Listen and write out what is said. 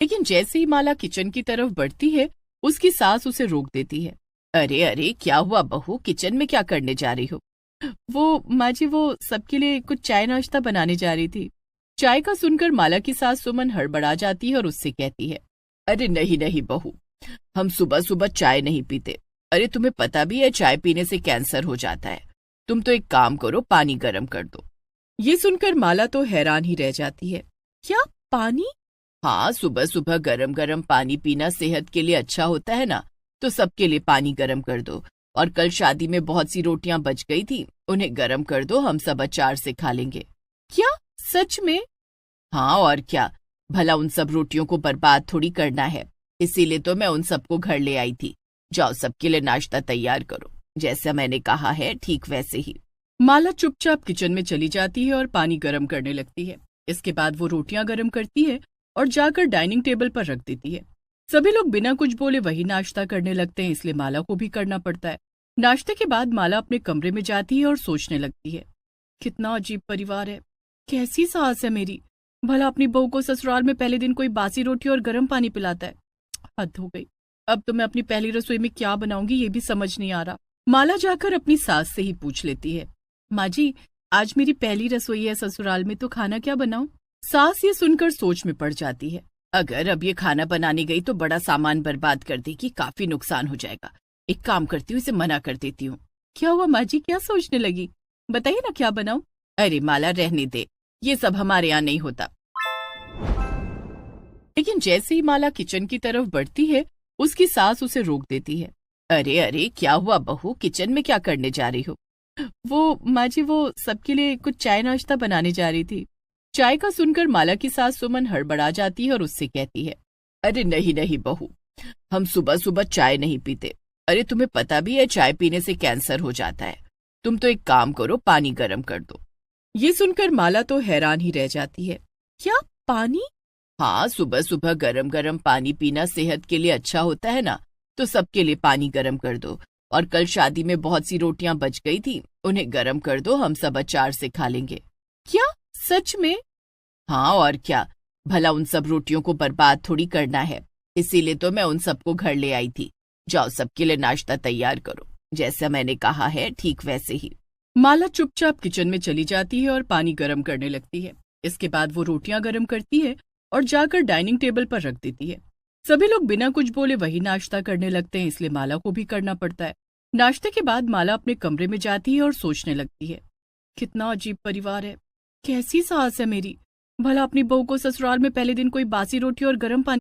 लेकिन जैसे ही माला किचन की तरफ बढ़ती है, उसकी सास उसे रोक देती है। अरे अरे, क्या हुआ बहू, किचन में क्या करने जा रही हो? वो माँ जी, वो सबके लिए कुछ चाय नाश्ता बनाने जा रही थी। चाय का सुनकर माला की सास सुमन हड़बड़ा जाती है और उससे कहती है, अरे नहीं नहीं बहू, हम सुबह सुबह चाय नहीं पीते। अरे तुम्हें पता भी है चाय पीने से कैंसर हो जाता है। तुम तो एक काम करो, पानी गर्म कर दो। ये सुनकर माला तो हैरान ही रह जाती है। क्या, पानी? हाँ, सुबह सुबह गरम गरम पानी पीना सेहत के लिए अच्छा होता है ना। तो सबके लिए पानी गरम कर दो। और कल शादी में बहुत सी रोटियां बच गई थी, उन्हें गरम कर दो, हम सब अचार से खा लेंगे। क्या, सच में? हाँ और क्या, भला उन सब रोटियों को बर्बाद थोड़ी करना है। इसीलिए तो मैं उन सबको घर ले आई थी। जाओ सबके लिए नाश्ता तैयार करो, जैसा मैंने कहा है ठीक वैसे ही। माला चुपचाप किचन में चली जाती है और पानी गर्म करने लगती है। इसके बाद वो रोटियां गर्म करती है और जाकर डाइनिंग टेबल पर रख देती है। सभी लोग बिना कुछ बोले वही नाश्ता करने लगते हैं, इसलिए माला को भी करना पड़ता है। नाश्ते के बाद माला अपने कमरे में जाती है और सोचने लगती है, कितना अजीब परिवार है, कैसी सास है मेरी। भला अपनी बहू को ससुराल में पहले दिन कोई बासी रोटी और गर्म पानी पिलाता है। हद हो गई। अब तो मैं अपनी पहली रसोई में क्या बनाऊंगी ये भी समझ नहीं आ रहा। माला जाकर अपनी सास से ही पूछ लेती है, माँ जी, आज मेरी पहली रसोई है ससुराल में, तो खाना क्या बनाऊं? सास ये सुनकर सोच में पड़ जाती है। अगर अब ये खाना बनाने गई तो बड़ा सामान बर्बाद कर देगी, काफी नुकसान हो जाएगा। एक काम करती हूँ, इसे मना कर देती हूँ। क्या हुआ माँ जी, क्या सोचने लगी? बताइए ना, क्या बनाऊं? अरे माला, रहने दे, ये सब हमारे यहाँ नहीं होता। लेकिन जैसे ही माला किचन की तरफ बढ़ती है, उसकी सास उसे रोक देती है। अरे अरे, क्या हुआ बहू, किचन में क्या करने जा रही हो? वो माँ जी, वो सबके लिए कुछ चाय नाश्ता बनाने जा रही थी। चाय का सुनकर माला की सास सुमन हड़बड़ा जाती है और उससे कहती है, अरे नहीं नहीं बहू, हम सुबह सुबह चाय नहीं पीते। अरे तुम्हें पता भी है चाय पीने से कैंसर हो जाता है। तुम तो एक काम करो, पानी गर्म कर दो। ये सुनकर माला तो हैरान ही रह जाती है। क्या, पानी? हाँ, सुबह सुबह गरम गरम पानी पीना सेहत के लिए अच्छा होता है ना। तो सबके लिए पानी गरम कर दो। और कल शादी में बहुत सी रोटियां बच गई थी, उन्हें गरम कर दो, हम सब अचार से खा लेंगे। क्या, सच में? हाँ और क्या, भला उन सब रोटियों को बर्बाद थोड़ी करना है। इसीलिए तो मैं उन सबको घर ले आई थी। जाओ सबके लिए नाश्ता तैयार करो, जैसा मैंने कहा है ठीक वैसे ही। माला चुपचाप किचन में चली जाती है और पानी गर्म करने लगती है। इसके बाद वो रोटियां गर्म करती है और जाकर डाइनिंग टेबल पर रख देती है। सभी लोग बिना कुछ बोले वही नाश्ता करने लगते हैं, इसलिए माला को भी करना पड़ता है। नाश्ते के बाद माला अपने कमरे में जाती है और सोचने लगती है, कितना अजीब परिवार है, कैसी सास है मेरी। भला अपनी बहू को ससुराल में पहले दिन कोई बासी रोटी और गर्म पानी